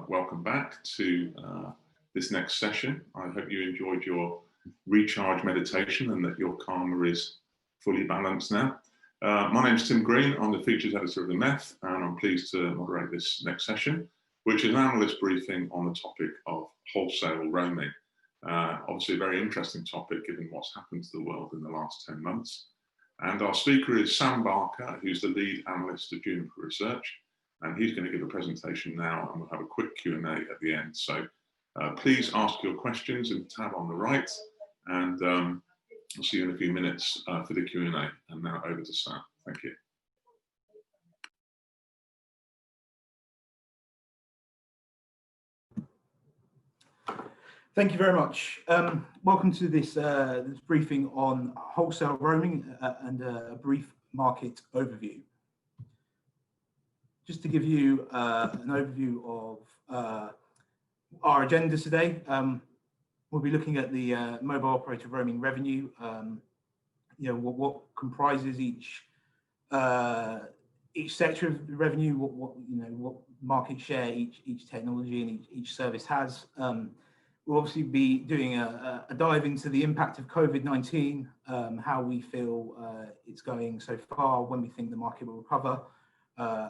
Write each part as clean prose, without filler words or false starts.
Welcome back to this next session. I hope you enjoyed your recharge meditation and that your karma is fully balanced now. My name is Tim Green. I'm the features editor of the MEF, and I'm pleased to moderate this next session, which is an analyst briefing on the topic of wholesale roaming. Obviously a very interesting topic given what's happened to the world in the last 10 months. And our speaker is Sam Barker, who's the lead analyst at Juniper Research, and he's going to give a presentation now, and we'll have a quick Q&A at the end. So please ask your questions in the tab on the right, and I'll see you in a few minutes for the Q&A. And now over to Sam. Thank you. Thank you very much. Welcome to this, this briefing on wholesale roaming and a brief market overview. Just to give you an overview of our agenda today, we'll be looking at the mobile operator roaming revenue. What comprises each sector of the revenue, what market share each technology and each service has. We'll obviously be doing a dive into the impact of COVID-19, how we feel it's going so far, when we think the market will recover,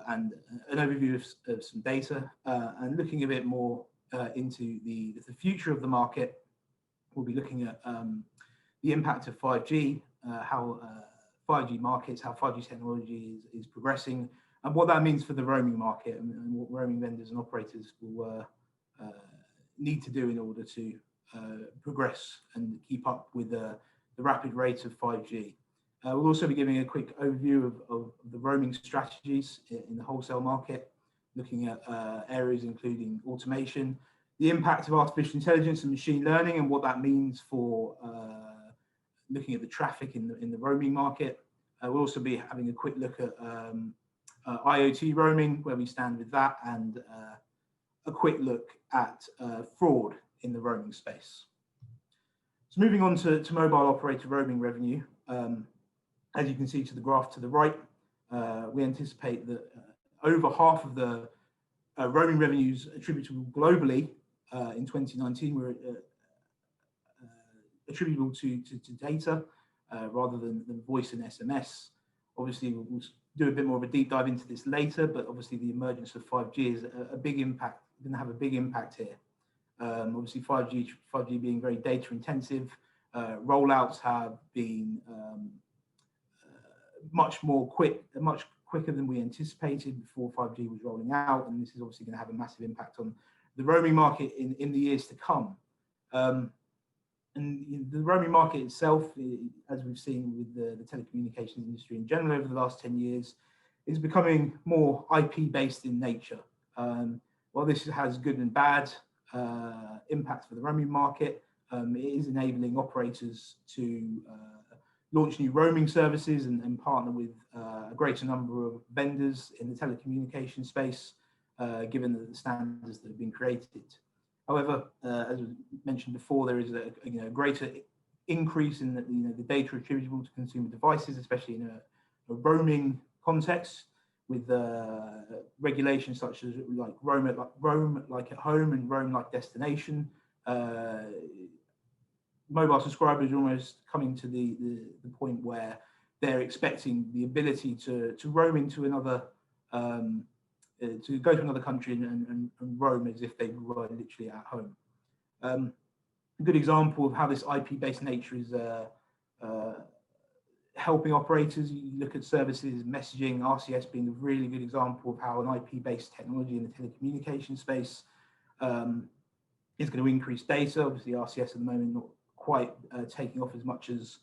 and an overview of some data, and looking a bit more into the future of the market. We'll be looking at the impact of 5G, how 5G markets, how 5G technology is progressing, and what that means for the roaming market, and what roaming vendors and operators will need to do in order to progress and keep up with the rapid rate of 5G. We'll also be giving a quick overview of the roaming strategies in the wholesale market, looking at areas including automation, the impact of artificial intelligence and machine learning, and what that means for looking at the traffic in the roaming market. We'll also be having a quick look at IoT roaming, where we stand with that, and a quick look at fraud in the roaming space. So moving on to mobile operator roaming revenue, as you can see to the graph to the right, we anticipate that over half of the roaming revenues attributable globally in 2019 were attributable to data rather than voice and SMS. Obviously, we'll do a bit more of a deep dive into this later, but obviously the emergence of 5G is a big impact, going to have a big impact here. Obviously 5G being very data intensive, rollouts have been much quicker than we anticipated before 5G was rolling out, and this is obviously going to have a massive impact on the roaming market in the years to come. And the roaming market itself, as we've seen with the telecommunications industry in general over the last 10 years, is becoming more IP based in nature. While this has good and bad impacts for the roaming market, it is enabling operators to launch new roaming services and partner with a greater number of vendors in the telecommunication space, given the standards that have been created. However, as mentioned before, there is a greater increase in the data attributable to consumer devices, especially in a roaming context, with regulations such as like roam like at home and roam like destination. Mobile subscribers are almost coming to the point where they're expecting the ability to roam into another, to go to another country and roam as if they were literally at home. A good example of how this IP-based nature is helping operators. You look at services, messaging, RCS being a really good example of how an IP-based technology in the telecommunication space is going to increase data. Obviously, RCS at the moment not quite taking off as much as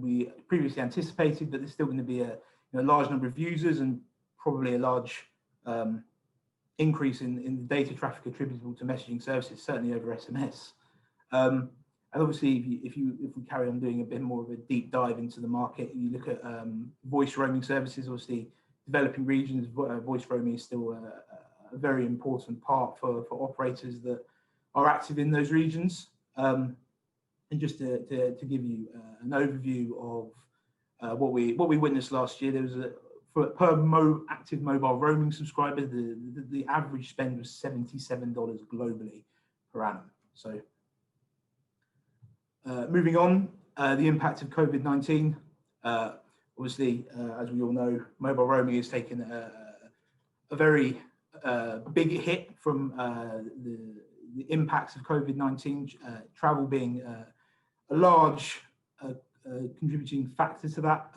we previously anticipated, but there's still going to be a large number of users and probably a large increase in the data traffic attributable to messaging services, certainly over SMS. And obviously, if we carry on doing a bit more of a deep dive into the market, you look at voice roaming services. Obviously, developing regions, voice roaming is still a very important part for operators that are active in those regions. And just to give you an overview of what we witnessed last year, there was per active mobile roaming subscriber, the average spend was $77 globally per annum. So moving on, the impact of COVID-19. Obviously, as we all know, mobile roaming has taken a very big hit from the impacts of COVID-19, travel being a large contributing factor to that.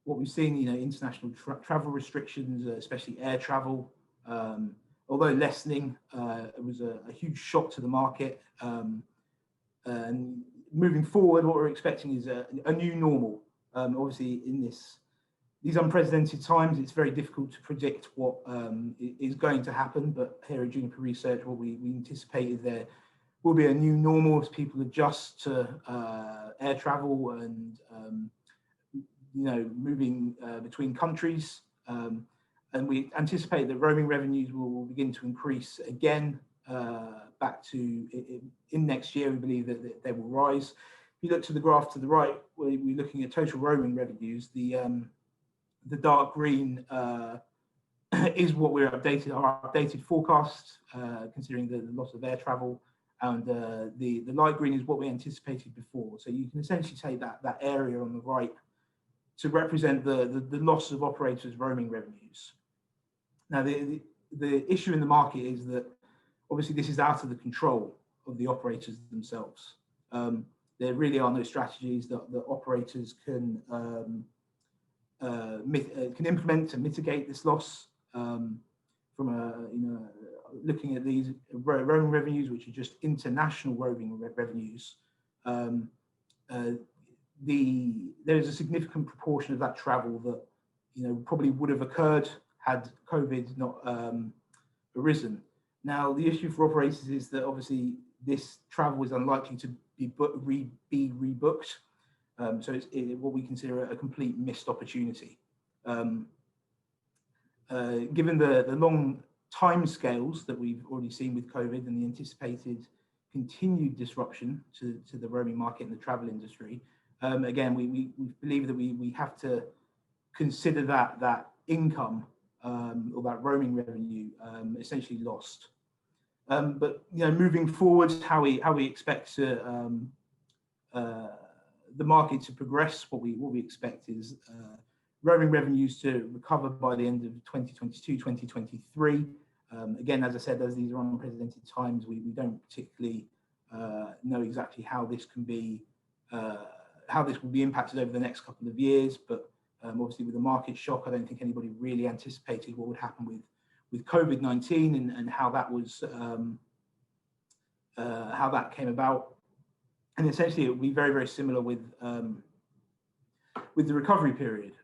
What we've seen, international travel restrictions, especially air travel, although lessening, it was a huge shock to the market. And moving forward, what we're expecting is a new normal. Obviously, in these unprecedented times, it's very difficult to predict what is going to happen. But here at Juniper Research, what we anticipate is there will be a new normal as people adjust to air travel and moving between countries. And we anticipate that roaming revenues will begin to increase again back to in next year. We believe that they will rise. If you look to the graph to the right, where we're looking at total roaming revenues, the dark green is what our updated forecast, considering the loss of air travel, and the light green is what we anticipated before. So you can essentially take that area on the right to represent the loss of operators' roaming revenues. Now, the issue in the market is that obviously this is out of the control of the operators themselves. There really are no strategies that operators can implement to mitigate this loss. From looking at these roaming revenues, which are just international roaming revenues, there is a significant proportion of that travel that probably would have occurred had COVID not arisen. Now, the issue for operators is that obviously this travel is unlikely to be rebooked. So it's what we consider a complete missed opportunity. Given the long time scales that we've already seen with COVID and the anticipated continued disruption to the roaming market and the travel industry, again, we believe that we have to consider that income or that roaming revenue essentially lost. But moving forward, how we expect to the market to progress, what we expect is roaming revenues to recover by the end of 2022, 2023. Again, as I said, as these are unprecedented times, we don't particularly know exactly how this can be, how this will be impacted over the next couple of years. But obviously, with the market shock, I don't think anybody really anticipated what would happen with COVID-19 and how that was how that came about. And essentially, it will be very, very similar with the recovery period.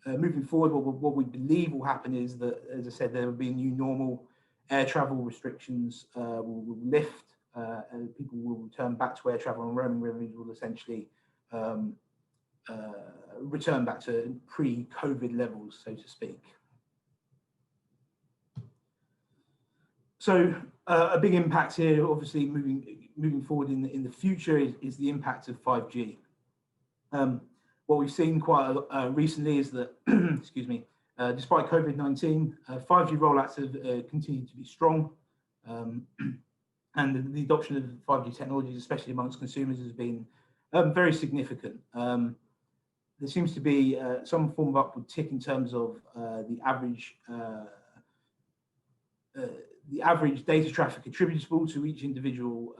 Moving forward, what we believe will happen is that, as I said, there will be a new normal. Air travel restrictions will lift. And people will return back to air travel, and roaming revenues will essentially return back to pre-COVID levels, so to speak. So a big impact here, obviously, moving forward in the future is the impact of 5G. What we've seen quite recently is that, excuse me, despite COVID-19, 5G rollouts have continued to be strong, and the adoption of 5G technologies, especially amongst consumers, has been very significant. There seems to be some form of upward tick in terms of the average data traffic attributable to each individual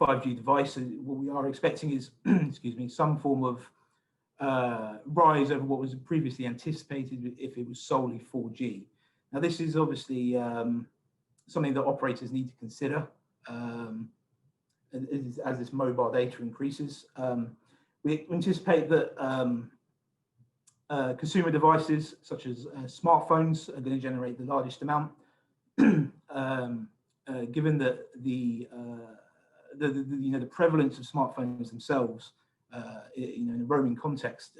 5G device. And what we are expecting is, excuse me, some form of rise over what was previously anticipated if it was solely 4G. Now, this is obviously something that operators need to consider as this mobile data increases. We anticipate that consumer devices such as smartphones are going to generate the largest amount, given that the prevalence of smartphones themselves, in a roaming context,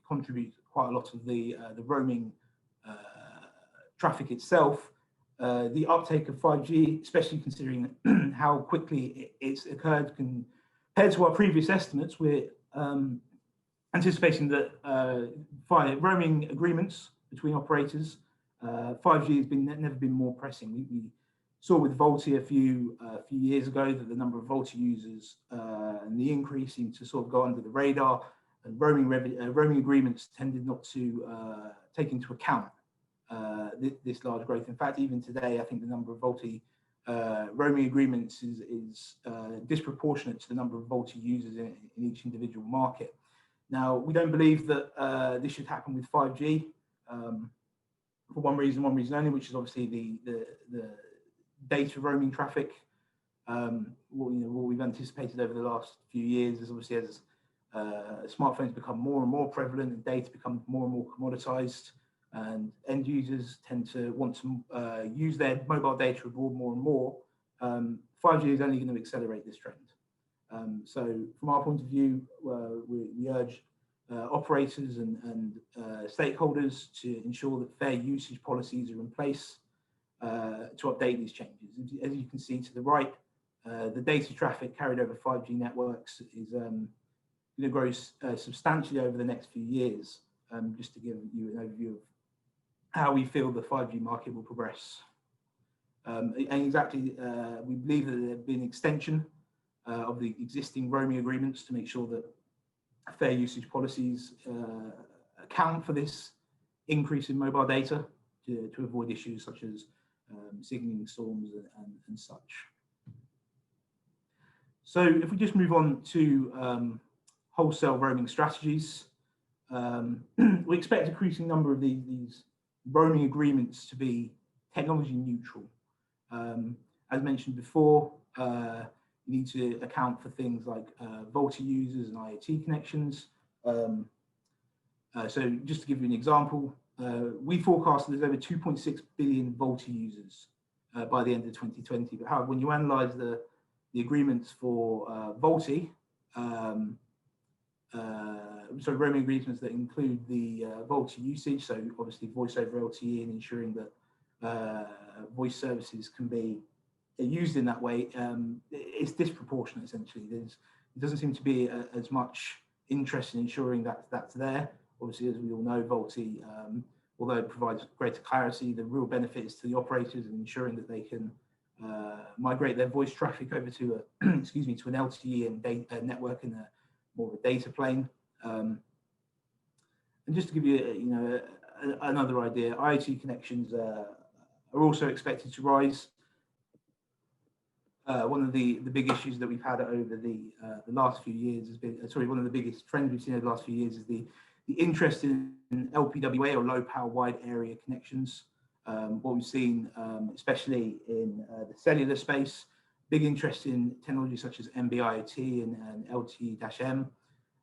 contributes quite a lot of the roaming traffic itself. The uptake of 5G, especially considering how quickly it's occurred compared to our previous estimates, we're anticipating that via roaming agreements between operators, 5G has never been more pressing. We saw with VoLTE a few years ago that the number of VoLTE users and the increase seemed to sort of go under the radar, and roaming agreements tended not to take into account this large growth. In fact, even today, I think the number of VoLTE roaming agreements is disproportionate to the number of VoLTE users in each individual market. Now, we don't believe that this should happen with 5G for one reason only, which is obviously the data roaming traffic. What we've anticipated over the last few years is obviously as smartphones become more and more prevalent and data becomes more and more commoditized, and end users tend to want to use their mobile data abroad more and more, 5G is only going to accelerate this trend. So from our point of view, we urge operators and stakeholders to ensure that fair usage policies are in place to update these changes. As you can see to the right, the data traffic carried over 5G networks is going to grow substantially over the next few years, just to give you an overview of how we feel the 5G market will progress. And exactly, we believe that there will be an extension of the existing roaming agreements to make sure that fair usage policies account for this increase in mobile data to avoid issues such as signaling storms and such. So if we just move on to wholesale roaming strategies, we expect a increasing number of these roaming agreements to be technology neutral. As mentioned before, you need to account for things like VoLTE users and IoT connections. So just to give you an example, we forecast that there's over 2.6 billion VoLTE users by the end of 2020. But however, when you analyze the agreements for VoLTE, so roaming agreements that include the VoLTE usage, so obviously voice over LTE and ensuring that voice services can be used in that way, it's disproportionate essentially. There doesn't seem to be as much interest in ensuring that that's there. Obviously, as we all know, VoLTE, although it provides greater clarity, the real benefit is to the operators in ensuring that they can migrate their voice traffic over to excuse me, to an LTE and data network in more of a data plane. And just to give you, another idea, IoT connections are also expected to rise. One of the big issues that we've had over the last few years has been, one of the biggest trends we've seen over the last few years is the interest in LPWA or low power wide area connections. What we've seen, especially in the cellular space, big interest in technologies such as NB-IoT and LTE-M.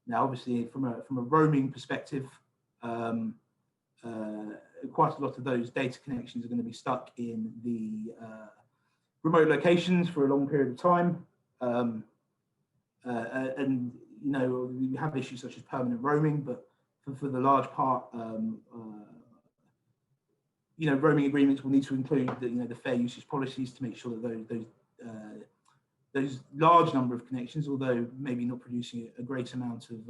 Now, obviously, from a roaming perspective, quite a lot of those data connections are going to be stuck in the remote locations for a long period of time, and we have issues such as permanent roaming, but for the large part, roaming agreements will need to include the fair usage policies to make sure that those large number of connections, although maybe not producing a great amount of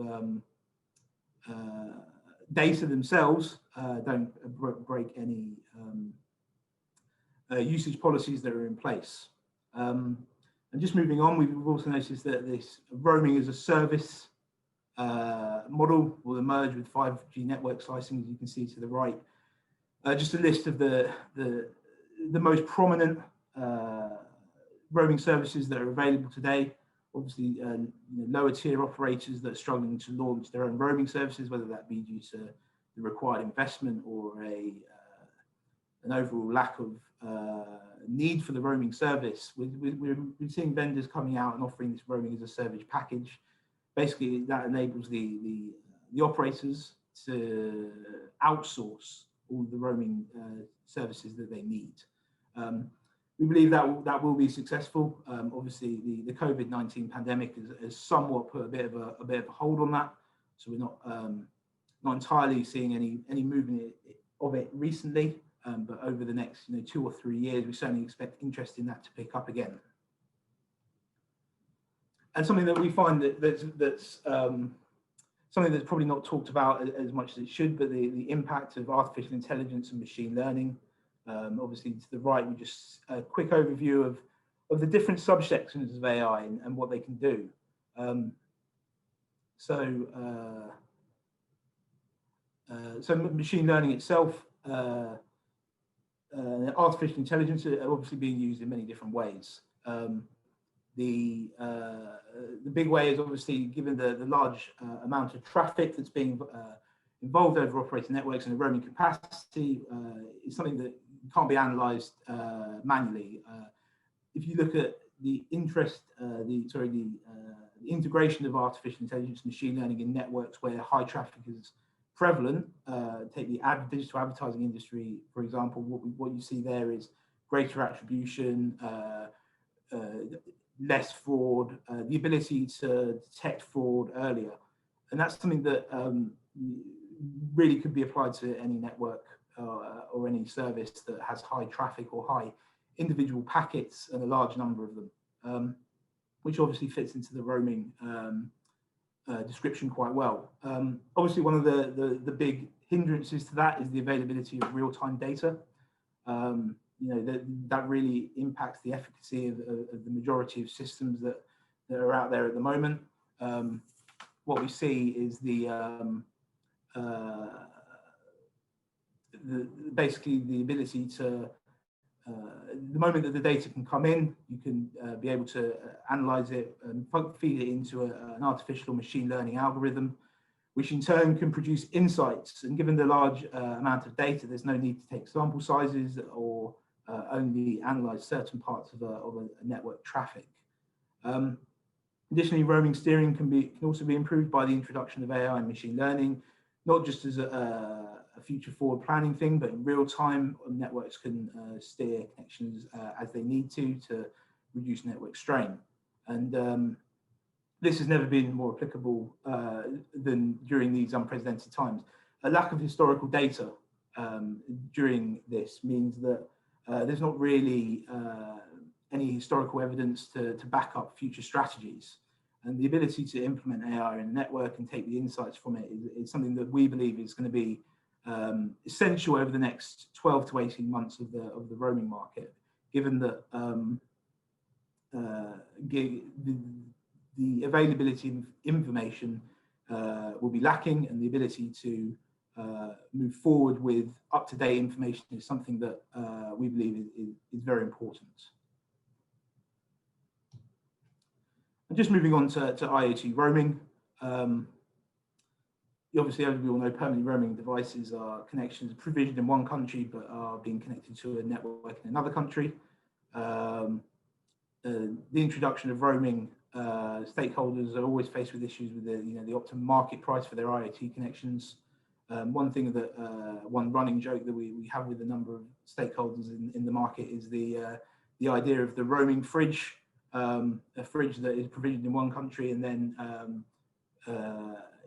data themselves, don't break any usage policies that are in place. And just moving on, we've also noticed that this roaming as a service model will emerge with 5G network slicing, as you can see to the right. Just a list of the most prominent roaming services that are available today. Obviously, lower tier operators that are struggling to launch their own roaming services, whether that be due to the required investment or an overall lack of need for the roaming service. We're seeing vendors coming out and offering this roaming as a service package. Basically, that enables the operators to outsource all the roaming services that they need. We believe that will be successful. Obviously, the COVID-19 pandemic has somewhat put a bit of a hold on that, so we're not entirely seeing any movement of it recently. But over the next 2 or 3 years, we certainly expect interest in that to pick up again. And something that we find that's something that's probably not talked about as much as it should, but the impact of artificial intelligence and machine learning. Obviously, to the right, we just a quick overview of the different subsections of AI and what they can do. So machine learning itself, artificial intelligence are obviously being used in many different ways. The big way is obviously, given the large amount of traffic that's being involved over operator networks and the roaming capacity, is something that can't be analysed manually. If you look at the integration of artificial intelligence, machine learning in networks where high traffic is prevalent, take the digital advertising industry, for example, what you see there is greater attribution, less fraud, the ability to detect fraud earlier. And that's something that really could be applied to any network or any service that has high traffic or high individual packets and a large number of them, which obviously fits into the roaming description quite well. Obviously, one of the big hindrances to that is the availability of real-time data. That really impacts the efficacy of the majority of systems that are out there at the moment. What we see is basically the ability to, the moment that the data can come in, you can be able to analyze it and feed it into an artificial machine learning algorithm, which in turn can produce insights. And given the large amount of data, there's no need to take sample sizes or only analyze certain parts of a network traffic. Additionally, roaming steering can also be improved by the introduction of AI and machine learning, not just as a future forward planning thing, but in real time, networks can steer connections as they need to reduce network strain. And this has never been more applicable than during these unprecedented times. A lack of historical data during this means that there's not really any historical evidence to back up future strategies. And the ability to implement AI in a network and take the insights from it is something that we believe is going to be essential over the next 12 to 18 months of the roaming market, given that the availability of information will be lacking, and the ability to move forward with up-to-date information is something that we believe is very important. And just moving on to IoT roaming. Obviously, as we all know, permanent roaming devices are connections provisioned in one country but are being connected to a network in another country. The introduction of roaming, stakeholders are always faced with issues with the optimum market price for their IoT connections. One thing that one running joke that we have with a number of stakeholders in the market is the idea of the roaming fridge, a fridge that is provisioned in one country and then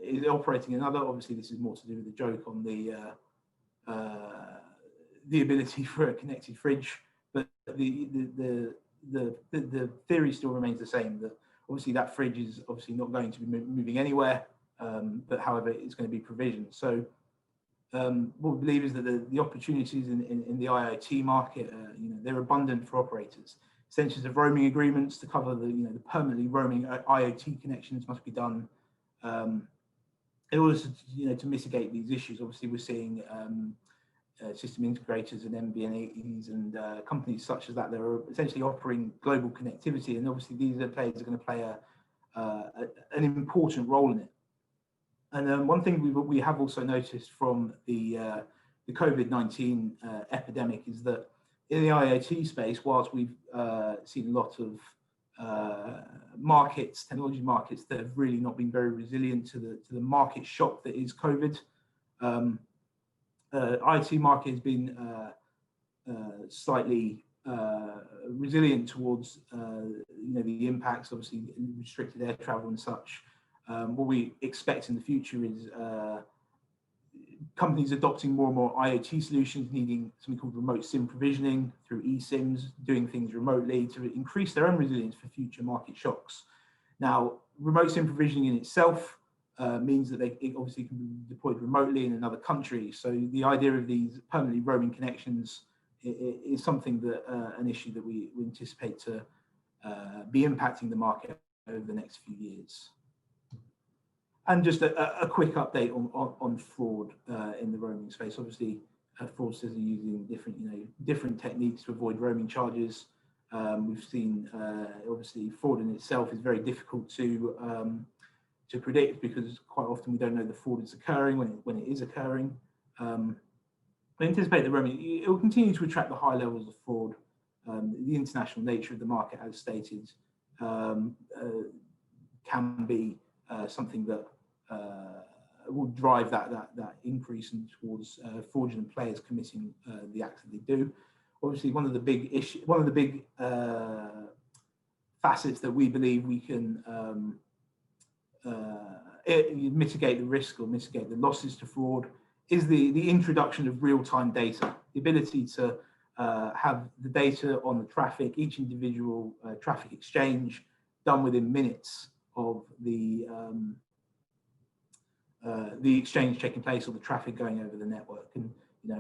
is operating in another. Obviously, this is more to do with the joke on the ability for a connected fridge, but the theory still remains the same, that obviously that fridge is obviously not going to be moving anywhere, but however it's going to be provisioned. So what we believe is that the opportunities in the IoT market, they're abundant for operators. Extensions of roaming agreements to cover the permanently roaming IoT connections must be done in order to mitigate these issues. Obviously, we're seeing system integrators and MVNEs and companies such as that are essentially offering global connectivity, and obviously these players are going to play an important role in it. And one thing we have also noticed from the COVID-19 epidemic is that in the IoT space, whilst we've seen a lot of technology markets that have really not been very resilient to the market shock that is COVID, IoT market has been slightly resilient towards the impacts, obviously restricted air travel and such. What we expect in the future is companies adopting more and more IoT solutions, needing something called remote SIM provisioning through eSIMs, doing things remotely to increase their own resilience for future market shocks. Now, remote SIM provisioning in itself means that it obviously can be deployed remotely in another country. So the idea of these permanently roaming connections is something that an issue that we anticipate to be impacting the market over the next few years. And just a quick update on fraud in the roaming space. Obviously, fraudsters are using different techniques to avoid roaming charges. We've seen obviously fraud in itself is very difficult to predict, because quite often we don't know the fraud is occurring when it is occurring. We anticipate that roaming, it will continue to attract the high levels of fraud. The international nature of the market, as stated, can be something that will drive that increase towards fraudulent players committing the acts that they do. Obviously, one of the big facets that we believe we can mitigate the risk or mitigate the losses to fraud is the introduction of real-time data, the ability to have the data on the traffic, each individual traffic exchange, done within minutes of the exchange taking place or the traffic going over the network. And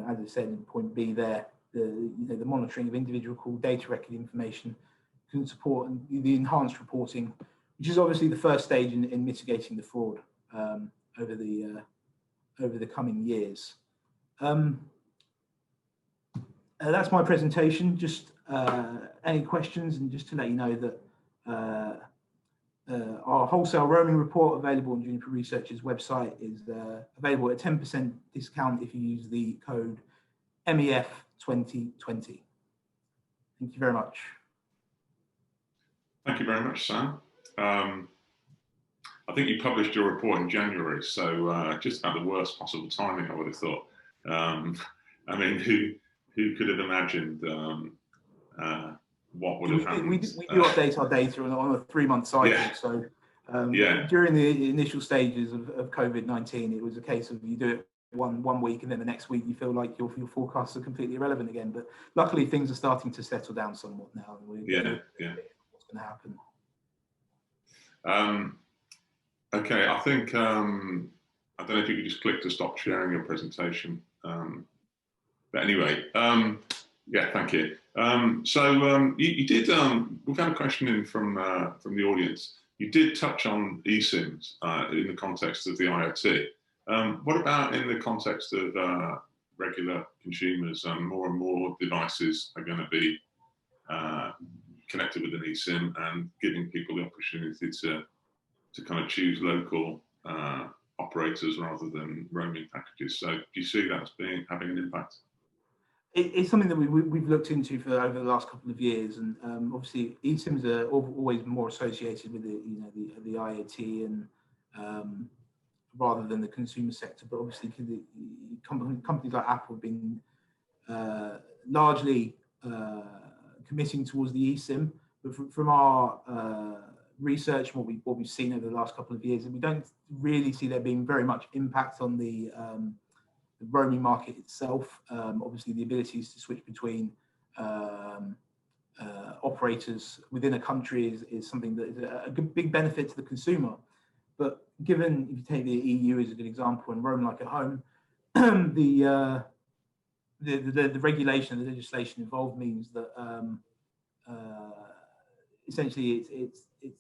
as I said in point B there, the monitoring of individual call data record information can support the enhanced reporting, which is obviously the first stage in mitigating the fraud over the coming years. That's my presentation. Just any questions, and just to let you know that our wholesale roaming report, available on Juniper Research's website, is available at 10% discount if you use the code MEF2020. Thank you very much. Thank you very much, Sam. I think you published your report in January, so just about the worst possible timing, I would have thought. I mean, who could have imagined what would have happened? We do update our data on a 3-month cycle. Yeah. So during the initial stages of COVID-19, it was a case of you do it one week, and then the next week you feel like your forecasts are completely irrelevant again. But luckily, things are starting to settle down somewhat now. And what's going to happen? Okay, I think I don't know if you could just click to stop sharing your presentation. But anyway, yeah, thank you. So you did. We've had a question in from the audience. You did touch on eSIMs in the context of the IoT. What about in the context of regular consumers? More and more devices are going to be connected with an eSIM, and giving people the opportunity to kind of choose local operators rather than roaming packages. So do you see that as having an impact? It's something that we've looked into for over the last couple of years, and obviously eSIMs are always more associated with the IoT and rather than the consumer sector. But obviously, companies like Apple have been largely committing towards the eSIM. But from our research, what we've seen over the last couple of years, and we don't really see there being very much impact on the roaming market itself. Obviously, the abilities to switch between operators within a country is something that is a big benefit to the consumer. But given, if you take the EU as a good example, and Roam Like at Home, the regulation, the legislation involved means that essentially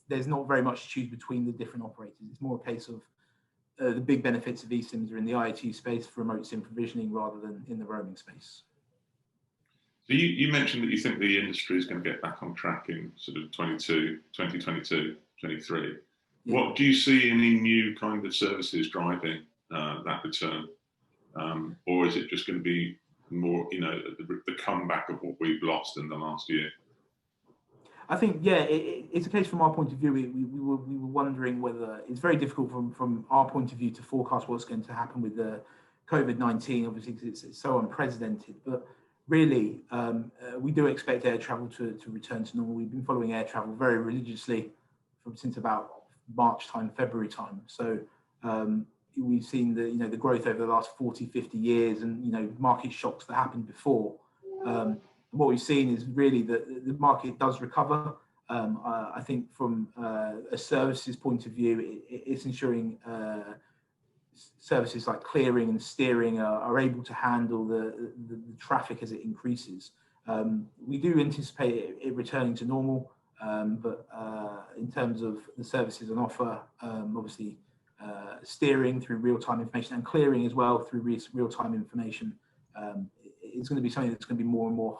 there's not very much to choose between the different operators. It's more a case of the big benefits of eSIMs are in the IoT space for remote SIM provisioning rather than in the roaming space. So you mentioned that you think the industry is going to get back on track in sort of 2022, 23. Yeah. What do you see any new kind of services driving that return? Or is it just going to be more, the comeback of what we've lost in the last year? I think, yeah, it's a case from our point of view. We were wondering whether it's very difficult from our point of view to forecast what's going to happen with the COVID-19, obviously, because it's so unprecedented. But really, we do expect air travel to return to normal. We've been following air travel very religiously since about March time, February time. So we've seen the growth over the last 40, 50 years, and market shocks that happened before. What we've seen is really that the market does recover. I think from a services point of view, it's ensuring services like clearing and steering are able to handle the traffic as it increases. We do anticipate it returning to normal, but in terms of the services on offer, obviously steering through real-time information and clearing as well through real-time information, it's going to be something that's going to be more and more,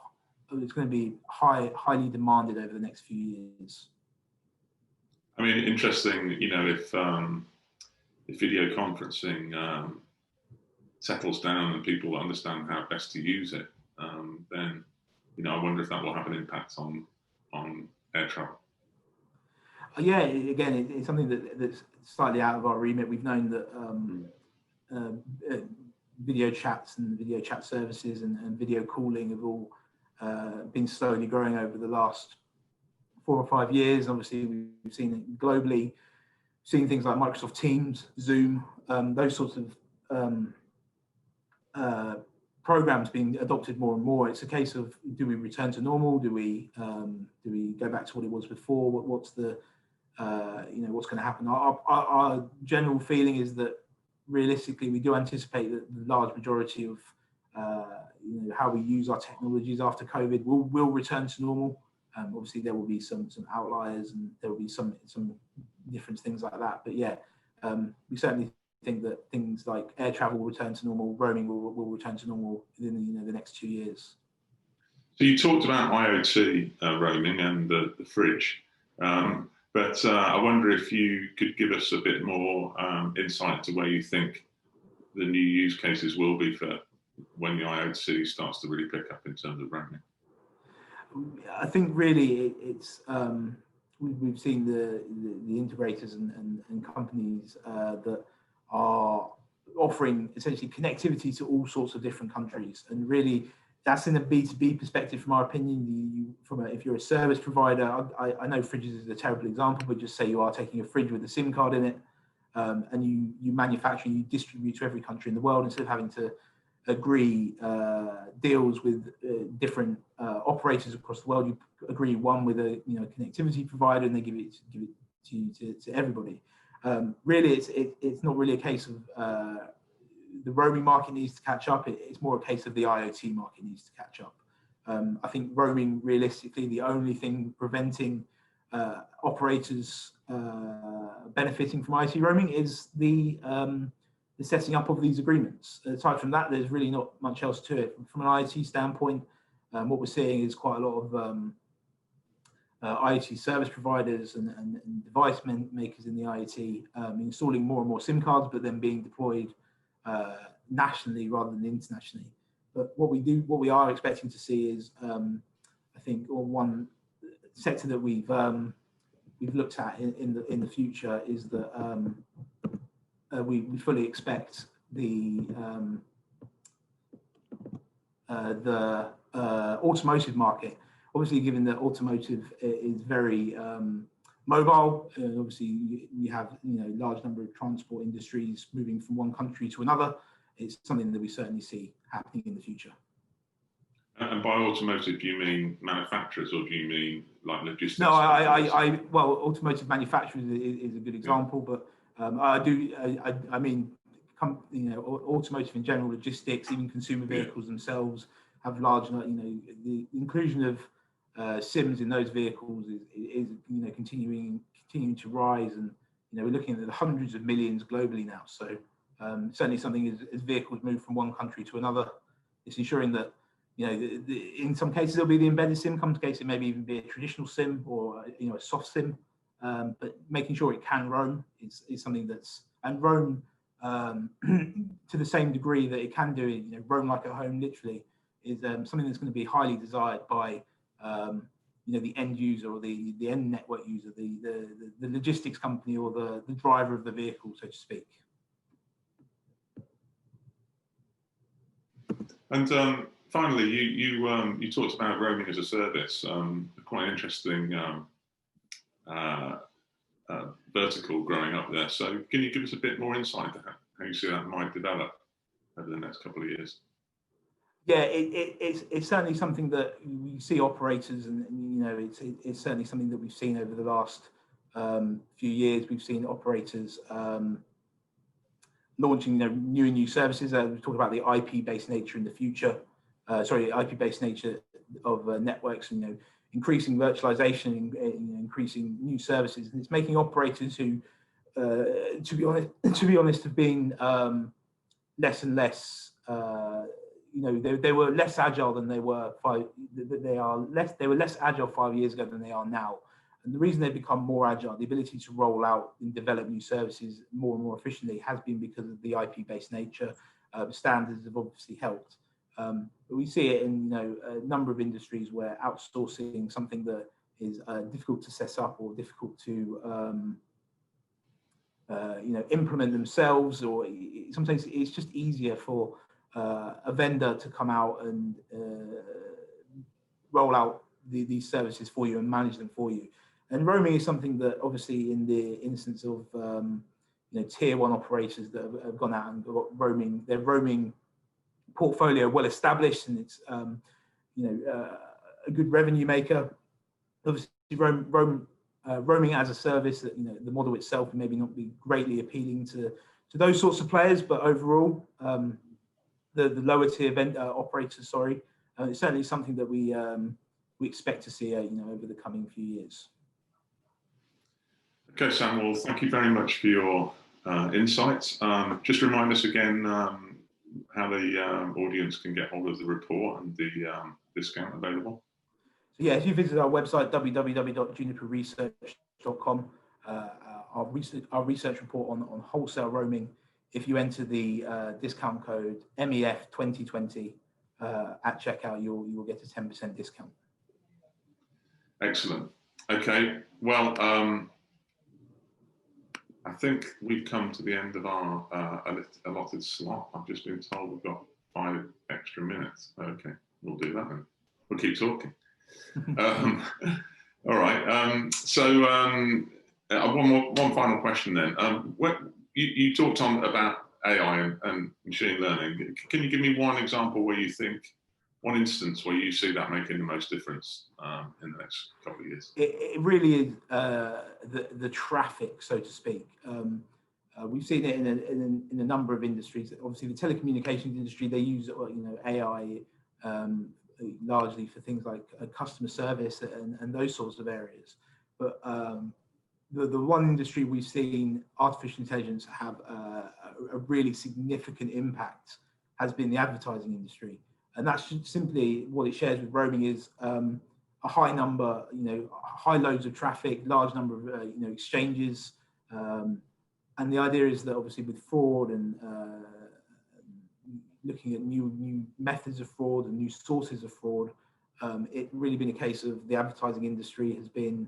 it's going to be highly demanded over the next few years. I mean, interesting, you know, if video conferencing settles down and people understand how best to use it, then, you know, I wonder if that will have an impact on air travel. Yeah, again, it's something that's slightly out of our remit. We've known that video chats and video chat services and video calling have all been slowly growing over the last 4 or 5 years. Obviously, we've seen it globally, seeing things like Microsoft Teams, Zoom, those sorts of programs being adopted more and more. It's a case of, do we return to normal? Do we go back to what it was before? What's the you know, what's going to happen? Our general feeling is that realistically, we do anticipate that the large majority of you know, how we use our technologies after COVID will return to normal. Obviously, there will be some outliers, and there will be some different things like that. But yeah, we certainly think that things like air travel will return to normal, roaming will return to normal within the next 2 years. So you talked about IoT roaming and the fridge, but I wonder if you could give us a bit more insight to where you think the new use cases will be for when the IoT starts to really pick up in terms of roaming. I think really it's we've seen the integrators and companies that are offering essentially connectivity to all sorts of different countries, and really that's in a B2B perspective. From our opinion, if you're a service provider, I know fridges is a terrible example, but just say you are taking a fridge with a SIM card in it, and you manufacture and you distribute to every country in the world, instead of having to agree deals with different operators across the world. You agree one with a connectivity provider, and they give it to everybody. Really, it's not really a case of the roaming market needs to catch up. It's more a case of the IoT market needs to catch up. I think roaming, realistically, the only thing preventing operators benefiting from IoT roaming is the setting up of these agreements. Aside from that, there's really not much else to it. From an IoT standpoint, what we're seeing is quite a lot of IoT service providers and device makers in the IoT installing more and more SIM cards, but then being deployed nationally rather than internationally. But what we are expecting to see is, I think, one sector that we've looked at in the future is that we fully expect the automotive market. Obviously, given that automotive is very mobile, obviously we have large number of transport industries moving from one country to another. It's something that we certainly see happening in the future. And by automotive, do you mean manufacturers, or do you mean like logistics? No, well, automotive manufacturers is a good example, but I mean, automotive in general, logistics, even consumer vehicles themselves have large, the inclusion of SIMs in those vehicles is continuing to rise, and we're looking at the hundreds of millions globally now. So certainly something as vehicles move from one country to another, it's ensuring that in some cases it'll be the embedded SIM, in some cases it maybe even be a traditional SIM or a soft SIM, but making sure it can roam is something that's, and roam to the same degree that it can do it, roam like at home literally, is something that's going to be highly desired by the end user, or the end network user, the logistics company, or the driver of the vehicle, so to speak. And finally, you talked about roaming as a service, quite interesting vertical growing up there. So can you give us a bit more insight to how you see that might develop over the next couple of years? yeah, it's certainly something that we see operators, and you know, it's certainly something that we've seen over the last few years. We've seen operators launching, you know, new and new services. We talked about the IP-based nature in the future. IP-based nature of networks, you know, increasing virtualization, increasing new services, and it's making operators who, to be honest, have been less and less. You know, they were less agile than they were they were less agile 5 years ago than they are now. And the reason they've become more agile, the ability to roll out and develop new services more and more efficiently, has been because of the IP-based nature. Standards have obviously helped. But we see it in, you know, a number of industries where outsourcing something that is difficult to set up or difficult to you know, implement themselves, or sometimes it's just easier for a vendor to come out and roll out these services for you and manage them for you. And roaming is something that, obviously, in the instance of you know, tier one operators that have gone out and got roaming, their roaming portfolio well established, and it's you know, a good revenue maker. Obviously, roaming as a service, that, you know, the model itself may not be greatly appealing to those sorts of players, but overall, the lower tier operators, it's certainly something that we expect to see, you know, over the coming few years. Okay, Sam, well, thank you very much for your insights. Just remind us again how the audience can get hold of the report and the discount available. So yeah, if you visit our website, www.juniperresearch.com, our research report on wholesale roaming, if you enter the discount code MEF 2020 at checkout, you will get a 10% discount. Excellent. Okay, well, I think we've come to the end of our allotted slot. I've just been told we've got 5 extra minutes. Okay, we'll do that then. We'll keep talking. All right. So one final question then. You talked about AI and machine learning. Can you give me one example where you think, one instance where you see that making the most difference in the next couple of years? It really is the traffic, so to speak. We've seen it in a number of industries. Obviously, the telecommunications industry, they use, you know, AI largely for things like customer service and those sorts of areas. But the one industry we've seen artificial intelligence have a really significant impact has been the advertising industry. And that's simply what it shares with roaming is a high number, you know, high loads of traffic, large number of, you know, exchanges. And the idea is that, obviously, with fraud and looking at new methods of fraud and new sources of fraud, it's really been a case of the advertising industry has been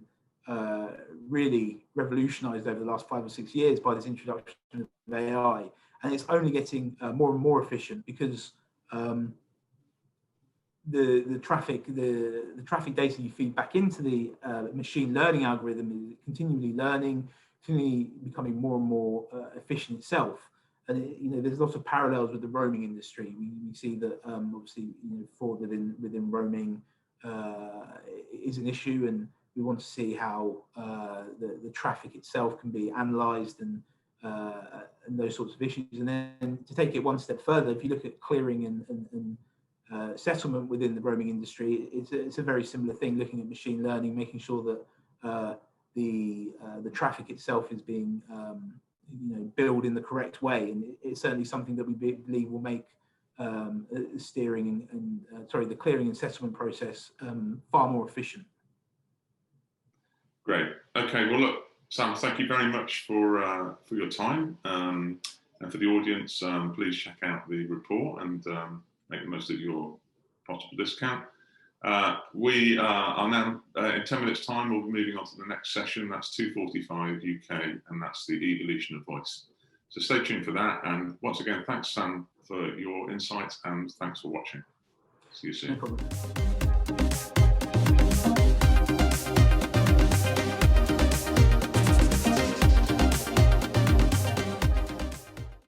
really revolutionized over the last 5 or 6 years by this introduction of AI. And it's only getting more and more efficient because the traffic data you feed back into the machine learning algorithm is continually learning, continually becoming more and more efficient itself. And you know, there's lots of parallels with the roaming industry. We see that obviously, you know, fraud within roaming is an issue, and we want to see how the traffic itself can be analysed and those sorts of issues. And then to take it one step further, if you look at clearing and settlement within the roaming industry, it's a very similar thing. Looking at machine learning, making sure that the traffic itself is being you know, billed in the correct way, and it's certainly something that we believe will make steering and the clearing and settlement process far more efficient. Great. Okay. Well, look, Sam, thank you very much for your time, and for the audience, please check out the report and make the most of your possible discount. We are now, in 10 minutes time, we'll be moving on to the next session. That's 2:45 UK, and that's the evolution of voice. So stay tuned for that. And once again, thanks, Sam, for your insights, and thanks for watching. See you soon. No problem.